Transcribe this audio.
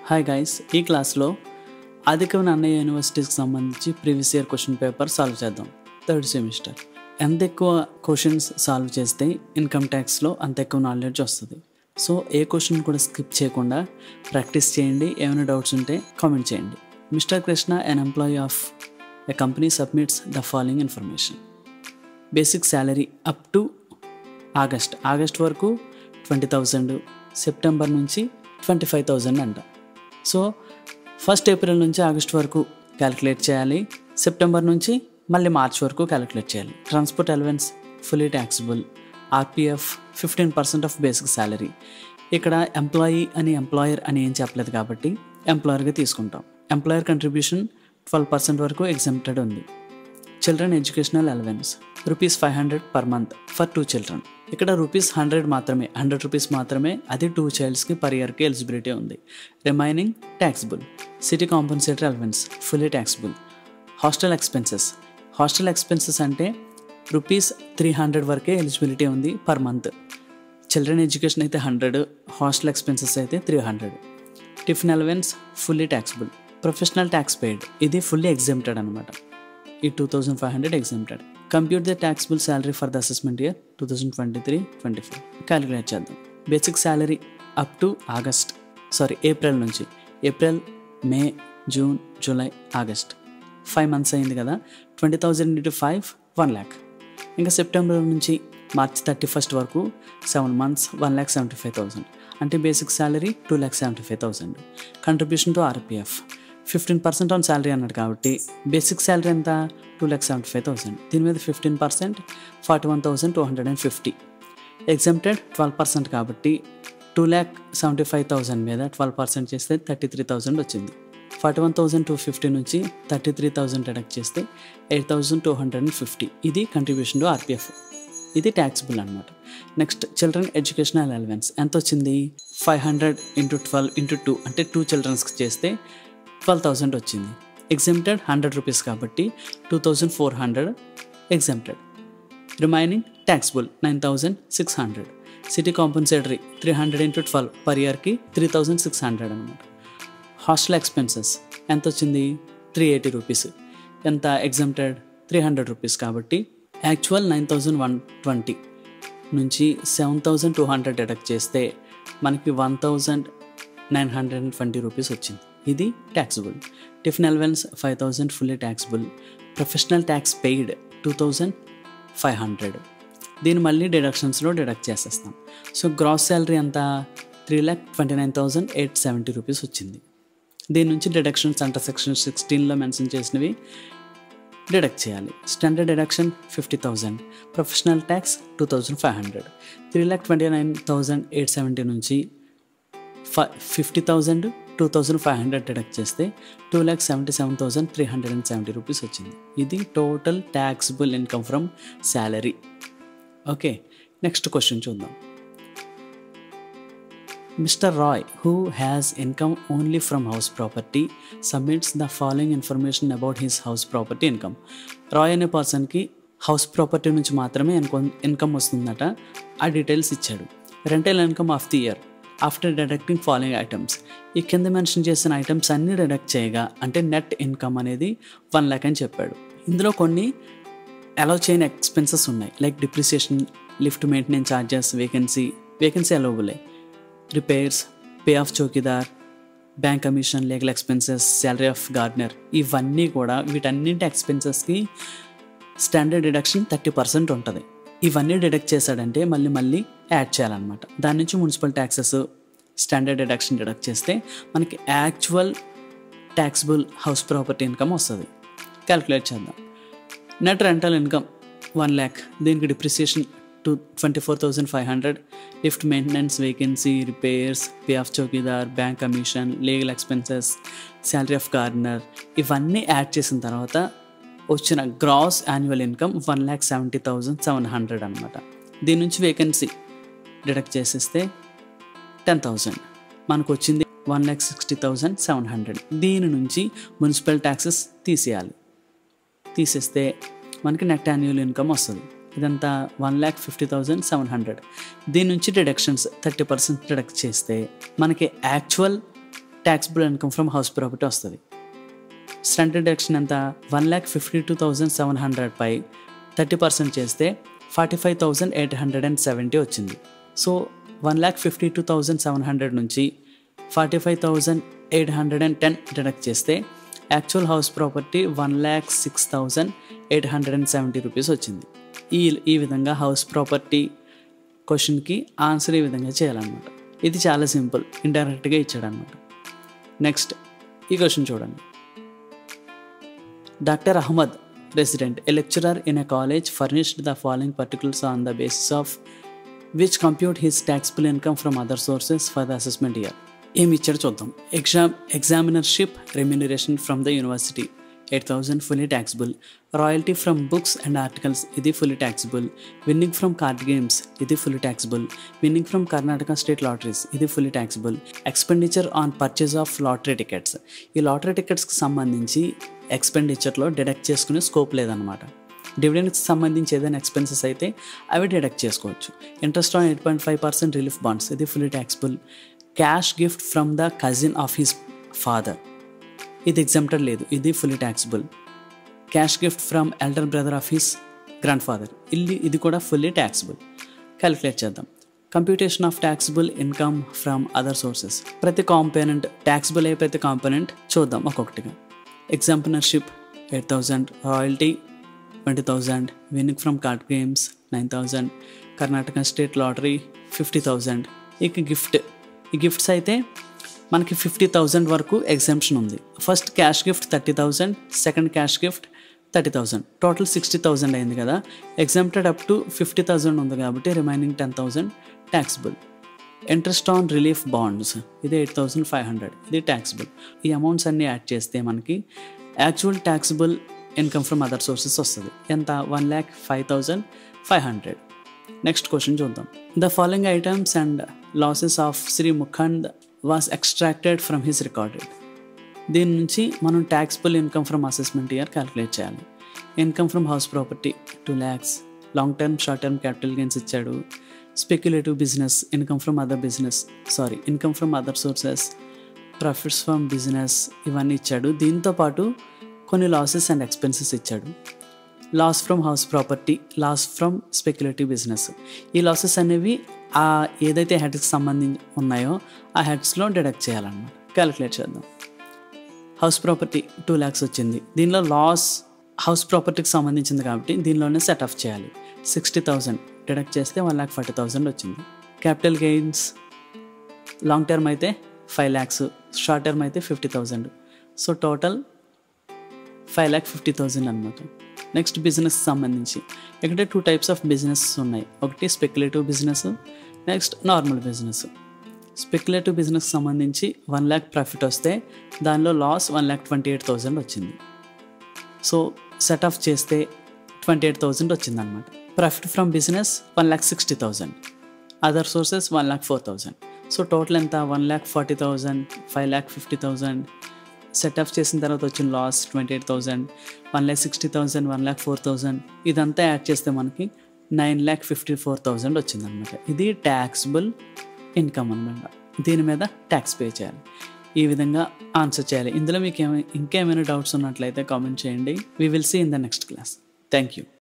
Hi guys, ఈ క్లాస్లో ఆదికవి అన్నయ్య యూనివర్సిటీకి సంబంధించి previous year question paper solve చేద్దాం. Third semester. ఎంత ఎక్కువ క్వశ్చన్స్ సాల్వ్ చేస్తే ఇన్కమ్ ట్యాక్స్లో అంత ఎక్కువ నాలెడ్జ్ వస్తుంది. సో ఏ క్వశ్చన్ కూడా స్కిప్ చేయకుండా ప్రాక్టీస్ చేయండి. ఏమైనా డౌట్స్ ఉంటే కామెంట్ చేయండి. Mister Krishna, an employee of a company submits the following information. Basic salary up to August వరకు 20,000, సెప్టెంబర్ నుంచి 25,000 అంట. సో 1 ఏప్రిల్ నుంచి ఆగస్ట్ వరకు క్యాలిక్యులేట్ చేయాలి, సెప్టెంబర్ నుంచి మళ్ళీ మార్చ్ వరకు క్యాలిక్యులేట్ చేయాలి. Transport allowance fully taxable, RPF 15% of basic salary. ఇక్కడ ఎంప్లాయర్ అని ఏం చెప్పలేదు కాబట్టి ఎంప్లాయర్గా తీసుకుంటాం. ఎంప్లాయర్ కంట్రిబ్యూషన్ 12% వరకు ఎగ్జెంప్టెడ్ ఉంది. Children educational allowance ₹500 per month for 2 children. ఇక్కడ ₹100 మాత్రమే, అది 2 childsకి పర్ ఇయర్కి ఎలిజిబిలిటీ ఉంది. Remaining taxable. City compensatory allowance fully taxable. Hostel expenses అంటే ₹300 వరకే ఎలిజిబిలిటీ ఉంది పర్ మంత్. చిల్డ్రన్ ఎడ్యుకేషన్ అయితే 100, హాస్టల్ ఎక్స్పెన్సెస్ అయితే 300. Tiffin allowance fully taxable. Professional tax paid, ఇది ఫుల్లీ ఎగ్జెంప్టెడ్ అనమాట. ఈ 2,500 exempted. Compute the taxable salary for the assessment year 2023-24. Calculate చేద్దాం. Basic salary up to April నుంచి, April, May, June, July, August 5 months అయింది కదా. 20,000 into 5 1 lakh. ఇంకా September నుంచి March 31st వరకు 7 months 1,75,000. అంటే basic salary 2,75,000. Contribution to RPF 15% on salary అన్నాడు కాబట్టి బేసిక్ శాలరీ ఎంత 2,75,000. దీని మీద 15% 41,250. ఎగ్జెంప్టెడ్ 12% కాబట్టి 2,75,000 మీద 12% చేస్తే 33,000 వచ్చింది. 41,250 నుంచి 33,000 డిడక్ట్ చేస్తే 8,250. ఇది కంట్రిబ్యూషన్ టు ఆర్పిఎఫ్, ఇది ట్యాక్సిబుల్ అనమాట. నెక్స్ట్ చిల్డ్రన్ ఎడ్యుకేషనల్ అలవెన్స్ ఎంత వచ్చింది? 500 into 12 into 2 అంటే 2 childrenకి చేస్తే 12,000 వచ్చింది. ఎగ్జెంప్టెడ్ ₹100 కాబట్టి 2,400 exempted. Remaining taxable 9,600. City compensatory 300 into 12 per ఇయర్కి 3,600 అనమాట. హాస్టల్ ఎక్స్పెన్సెస్ ఎంత వచ్చింది? ₹380. ఎంత ఎగ్జెంప్టెడ్? ₹300 కాబట్టి యాక్చువల్ 9,120 నుంచి 7,200 డిడక్ట్ చేస్తే మనకి ₹1,920 వచ్చింది. ఇది taxable. Tiffin allowance 5,000 fully taxable. Professional tax paid 2,500. దీన్ని మళ్ళీ డిడక్షన్స్లో డిడక్ట్ చేసేస్తాం. సో గ్రాస్ శాలరీ ఎంత? ₹3,29,870 వచ్చింది. దీని నుంచి డిడక్షన్స్ అంట సెక్షన్ 16లో మెన్షన్ చేసినవి డిడక్ట్ చేయాలి. Standard deduction 50,000, professional tax 2,500. 3,29,870 నుంచి 50,000 2,500 డిడక్ట్ చేస్తే 2,77,370 వచ్చింది. ఇది total taxable income from salary. Okay, next question చూద్దాం. Mr. Roy, who has income only from house property, submits the following information about his house property income. Roy అనే పర్సన్కి house property నుంచి మాత్రమే income వస్తుందట. ఆ డీటెయిల్స్ ఇచ్చాడు. Rental income of the year after deducting following items. ఈ కింద mention చేసిన ఐటమ్స్ అన్నీ డిడక్ట్ చేయగా అంటే నెట్ ఇన్కమ్ అనేది 1 lakh అని చెప్పాడు. ఇందులో కొన్ని అలౌ చేయని ఎక్స్పెన్సెస్ ఉన్నాయి, like depreciation, lift maintenance charges, vacancy allowable, repairs, pay of chowkidar, bank commission, legal expenses, salary of gardener. ఇవన్నీ కూడా వీటన్నింటి ఎక్స్పెన్సెస్కి స్టాండర్డ్ డిడక్షన్ 30% ఉంటుంది. ఇవన్నీ డిడక్ట్ చేశాడంటే మళ్ళీ యాడ్ చేయాలన్నమాట. దాని నుంచి municipal taxes, standard deduction deduct చేస్తే మనకి actual taxable house property income వస్తుంది. క్యాలిక్యులేట్ చేద్దాం. Net rental income 1 lakh. దీనికి depreciation 24,500, lift maintenance, vacancy, repairs, pay of chowkidar, bank commission, legal expenses, salary of gardener, ఇవన్నీ యాడ్ చేసిన తర్వాత వచ్చిన గ్రాస్ యాన్యువల్ ఇన్కమ్ 1,70,700 అనమాట. దీని నుంచి వేకెన్సీ డిడక్ట్ చేసేస్తే 10,000, మనకు వచ్చింది 1,60,700. దీని నుంచి మున్సిపల్ ట్యాక్సెస్ తీసేస్తే మనకి నెట్ యాన్యువల్ ఇన్కమ్ వస్తుంది. ఇదంతా 1,50,700. దీని నుంచి డిడక్షన్స్ 30% డిడక్ట్ చేస్తే మనకి actual taxable income from house property వస్తుంది. స్టంట్ డిడక్షన్ ఎంత 1,52,700 పై 30% చేస్తే 45,870 వచ్చింది. సో 1,52,700 నుంచి 45,810 డిడక్ట్ చేస్తే యాక్చువల్ హౌస్ ప్రాపర్టీ 1,06,870 రూపీస్ వచ్చింది. ఈ విధంగా హౌస్ ప్రాపర్టీ క్వశ్చన్కి ఆన్సర్ ఈ విధంగా చేయాలన్నమాట. ఇది చాలా సింపుల్, ఇండైరెక్ట్గా ఇచ్చాడు అనమాట. నెక్స్ట్ ఈ క్వశ్చన్ చూడండి. Doctor Ahmed, resident, a lecturer in a college, furnished the following particulars on the basis of which compute his taxable income from other sources for the assessment year. ఏమి ఇచ్చాడు చూద్దాం. Examinership remuneration from the university 8,000 fully taxable. Royalty from books and articles ఇది fully taxable. Winning from card games ఇది fully taxable. Winning from Karnataka state lotteries ఇది fully taxable. Expenditure on purchase of lottery tickets, ఈ lottery టికెట్స్కి సంబంధించి ఎక్స్పెండిచర్లో deduct చేసుకునే scope లేదనమాట. డివిడెండ్స్కి సంబంధించి ఏదైనా expenses అయితే అవి డిడక్ట్ చేసుకోవచ్చు. ఇంట్రెస్ట్ ఆన్ 8.5% రిలీఫ్ బాండ్స్ ఇది fully taxable. Cash gift from the cousin of his father ఇది ఎగ్జామ్టెడ్ లేదు, ఇది fully taxable. Cash gift from elder brother of his grand father ఇది కూడా ఫుల్లీ ట్యాక్సిబుల్. క్యాలిక్యులేట్ చేద్దాం. Computation of taxable income from other sources, ప్రతి component taxable అయ్యే ప్రతి component చూద్దాం ఒక్కొక్కటిగా. ఎగ్జామినర్షిప్ 8,000, royalty 20,000, winnowing from card games 9,000, Karnataka state lottery 50,000. ఇక ఈ గిఫ్ట్స్ అయితే మనకి 50,000 వరకు ఎగ్జామ్షన్ ఉంది. First cash gift 30,000, second cash gift 30,000, total 60,000 అయింది కదా. ఎగ్జామ్టెడ్ అప్ టు 50,000 ఉంది కాబట్టి remaining 10,000 taxable. Interest on relief bonds ఇది 8,500 ఇది ట్యాక్సిబుల్. ఈ అమౌంట్స్ అన్నీ యాడ్ చేస్తే మనకి actual taxable income from other sources వస్తుంది. ఎంత 1,05,500. నెక్స్ట్ క్వశ్చన్ చూద్దాం. The following items and losses of Shri Mukund was extracted from his recorded. దీని నుంచి మనం taxable income from assessment year calculate చేయాలి. Income from house property 2 lakhs, long term short term capital gains ఇచ్చాడు. Speculative business, income from other sources, profits from business ఇవన్నీ ఇచ్చాడు. దీంతోపాటు కొన్ని losses and expenses ఇచ్చాడు. Loss from house property, loss from speculative business. ఈ losses అనేవి ఏదైతే హెడ్స్కి సంబంధించి ఉన్నాయో ఆ హెడ్స్లో డిడక్ట్ చేయాలన్నమాట. క్యాలిక్యులేట్ చేద్దాం. హౌస్ ప్రాపర్టీ 2 lakhs వచ్చింది. దీనిలో లాస్ హౌస్ ప్రాపర్టీకి సంబంధించింది కాబట్టి దీనిలోనే సెట్ ఆఫ్ చేయాలి. 60,000 డిడక్ట్ చేస్తే 1,40,000 వచ్చింది. క్యాపిటల్ గెయిన్స్ లాంగ్ టర్మ్ అయితే 5 lakhs, షార్ట్ టర్మ్ అయితే 50,000. సో టోటల్ 5,50,000 అనమాట. నెక్స్ట్ బిజినెస్ సంబంధించి ఇక్కడ 2 types ఆఫ్ బిజినెస్ ఉన్నాయి. ఒకటి speculative business, next normal business. Speculative business సంబంధించి 1 lakh ప్రాఫిట్ వస్తే దానిలో లాస్ 1,28,000 వచ్చింది. సో సెట్ ఆఫ్ చేస్తే 28,000 వచ్చింది అనమాట. Profit from business 1,60,000, other sources 1,04,000. So total ఎంత 1,40,000, 5,50,000. సెట్ ఆఫ్ చేసిన తర్వాత వచ్చిన లాస్ 28,000, 1,60,000, 1,04,000 ఇదంతా యాడ్ చేస్తే మనకి 9,54,000 వచ్చిందనమాట. ఇది ట్యాక్సిబుల్ ఇన్కమ్ అనమాట. దీని మీద ట్యాక్స్ పే చేయాలి. ఈ విధంగా ఆన్సర్ చేయాలి. ఇందులో మీకు ఇంకేమైనా డౌట్స్ ఉన్నట్లయితే కామెంట్ చేయండి. We will see in the next class. Thank you.